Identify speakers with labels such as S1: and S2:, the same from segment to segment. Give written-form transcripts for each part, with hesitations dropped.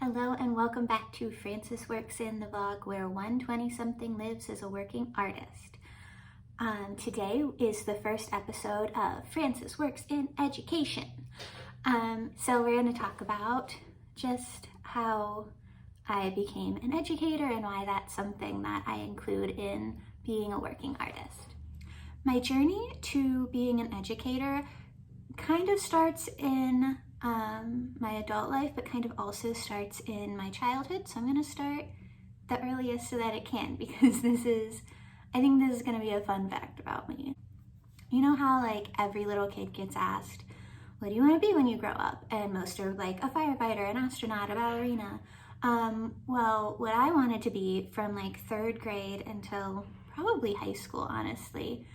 S1: Hello and welcome back to Frances Works In, the vlog where one 20-something lives as a working artist. Today is the first episode of Frances Works in Education. So we're going to talk about just how I became an educator and why that's something that I include in being a working artist. My journey to being an educator kind of starts in my adult life, but kind of also starts in my childhood. So I'm going to start the earliest so that it can, because I think this is going to be a fun fact about me. You know how like every little kid gets asked, what do you want to be when you grow up? And most are like a firefighter, an astronaut, a ballerina. Well, what I wanted to be from like third grade until probably high school, honestly,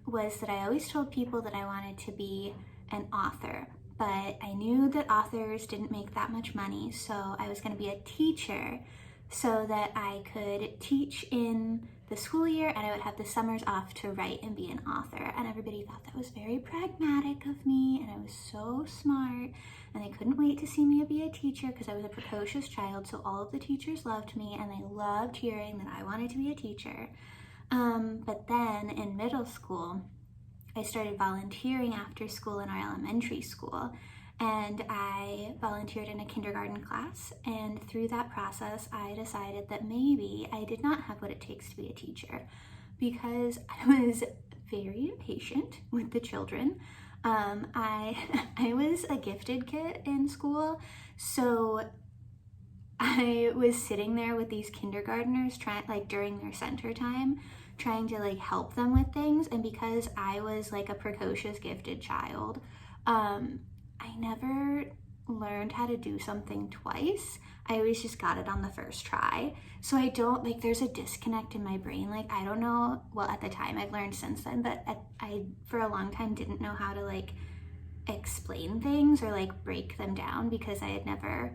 S1: was that I always told people that I wanted to be an author. But I knew that authors didn't make that much money, so I was going to be a teacher so that I could teach in the school year and I would have the summers off to write and be an author. And everybody thought that was very pragmatic of me, and I was so smart, and they couldn't wait to see me be a teacher because I was a precocious child, so all of the teachers loved me and they loved hearing that I wanted to be a teacher. But then in middle school, I started volunteering after school in our elementary school, and I volunteered in a kindergarten class, and through that process I decided that maybe I did not have what it takes to be a teacher because I was very impatient with the children. I was a gifted kid in school, so I was sitting there with these kindergartners during their center time, trying to like help them with things. And because I was like a precocious gifted child, I never learned how to do something twice. I always just got it on the first try. So I don't like, there's a disconnect in my brain. Like, I don't know, well, at the time, I've learned since then, but I for a long time didn't know how to like explain things or like break them down because I had never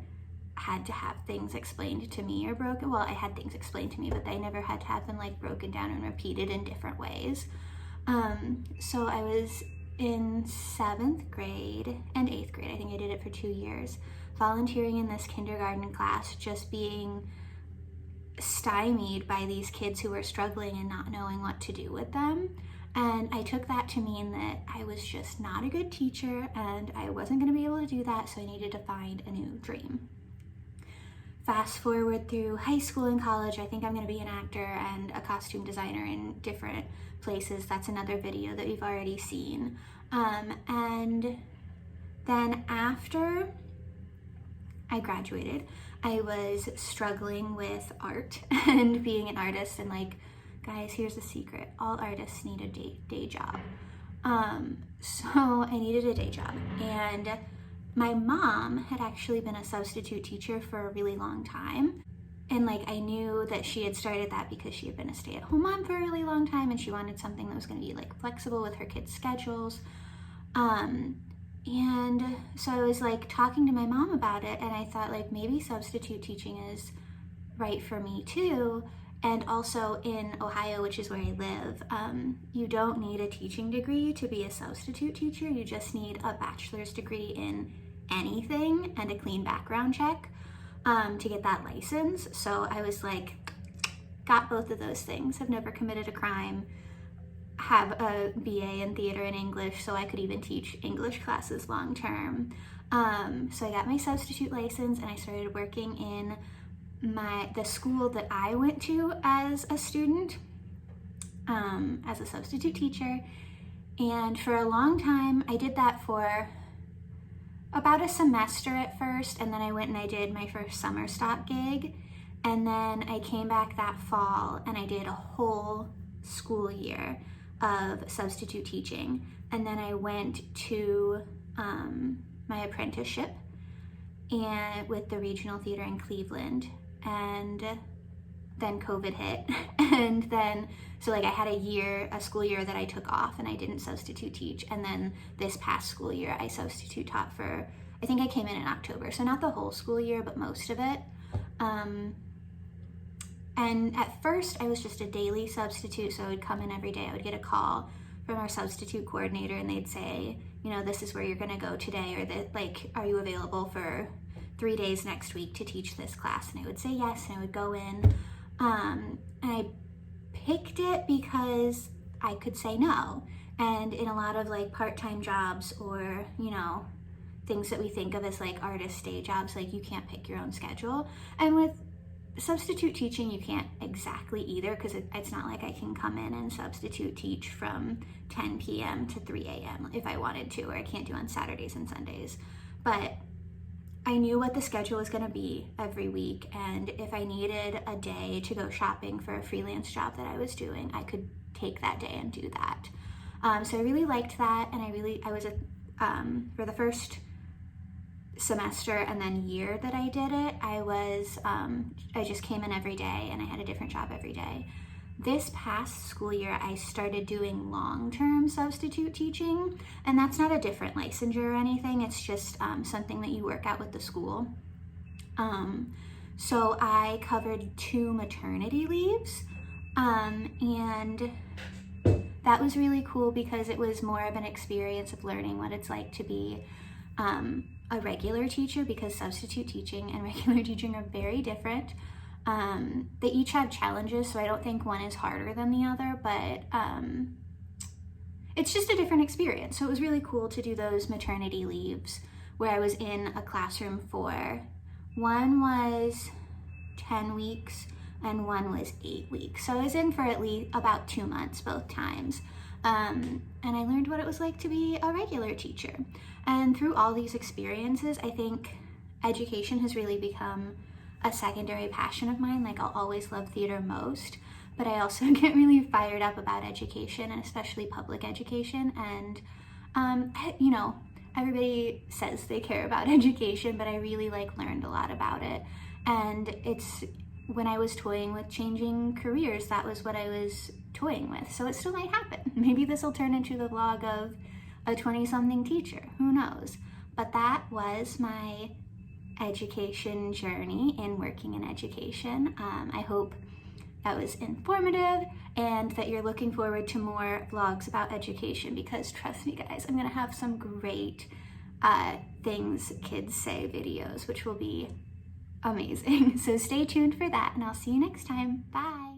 S1: had to have things explained to me or broken. Well, I had things explained to me, but I never had to have them like broken down and repeated in different ways. So I was in 7th grade and 8th grade, I think I did it for 2 years, volunteering in this kindergarten class, just being stymied by these kids who were struggling and not knowing what to do with them. And I took that to mean that I was just not a good teacher and I wasn't going to be able to do that, so I needed to find a new dream. Fast forward through high school and college, I think I'm going to be an actor and a costume designer in different places. That's another video that we've already seen. And then after I graduated, I was struggling with art and being an artist. And like, guys, here's the secret. All artists need a day job. So I needed a day job. And my mom had actually been a substitute teacher for a really long time. And like, I knew that she had started that because she had been a stay-at-home mom for a really long time and she wanted something that was going to be like flexible with her kids' schedules. And so I was like talking to my mom about it, and I thought like maybe substitute teaching is right for me too. And also in Ohio, which is where I live, you don't need a teaching degree to be a substitute teacher. You just need a bachelor's degree in anything and a clean background check to get that license. So I was like, got both of those things. I've never committed a crime, have a BA in theater and English, so I could even teach English classes long term. So I got my substitute license and I started working in the school that I went to as a student, as a substitute teacher. And for a long time, I did that for about a semester at first, and then I went and I did my first summer stop gig. And then I came back that fall and I did a whole school year of substitute teaching. And then I went to my apprenticeship and with the Regional Theater in Cleveland. And then COVID hit. And then, so like I had a school year that I took off and I didn't substitute teach. And then this past school year, I substitute taught for, I think I came in October. So not the whole school year, but most of it. And at first I was just a daily substitute. So I would come in every day. I would get a call from our substitute coordinator and they'd say, you know, this is where you're gonna go today, or that like, are you available for 3 days next week to teach this class, and I would say yes, and I would go in. And I picked it because I could say no. And in a lot of like part-time jobs, or, you know, things that we think of as like artist day jobs, like you can't pick your own schedule. And with substitute teaching, you can't exactly either, because it's not like I can come in and substitute teach from 10 p.m. to 3 a.m. if I wanted to, or I can't do on Saturdays and Sundays. But I knew what the schedule was going to be every week, and if I needed a day to go shopping for a freelance job that I was doing, I could take that day and do that. So I really liked that, and I was for the first semester and then year that I did it, I just came in every day, and I had a different job every day. This past school year, I started doing long-term substitute teaching, and that's not a different licensure or anything. It's just something that you work out with the school. So I covered 2 maternity leaves, and that was really cool because it was more of an experience of learning what it's like to be a regular teacher, because substitute teaching and regular teaching are very different. They each have challenges, so I don't think one is harder than the other, but it's just a different experience. So it was really cool to do those maternity leaves where I was in a classroom for, one was 10 weeks and one was 8 weeks. So I was in for at least about 2 months both times. And I learned what it was like to be a regular teacher. And through all these experiences, I think education has really become a secondary passion of mine. Like, I'll always love theater most, but I also get really fired up about education, and especially public education. And, you know, everybody says they care about education, but I really learned a lot about it. And it's, when I was toying with changing careers, that was what I was toying with. So it still might happen. Maybe this will turn into the vlog of a 20-something teacher, who knows? But that was my education journey in working in education. I hope that was informative and that you're looking forward to more vlogs about education, because trust me guys, I'm gonna have some great things kids say videos, which will be amazing. So stay tuned for that, and I'll see you next time. Bye.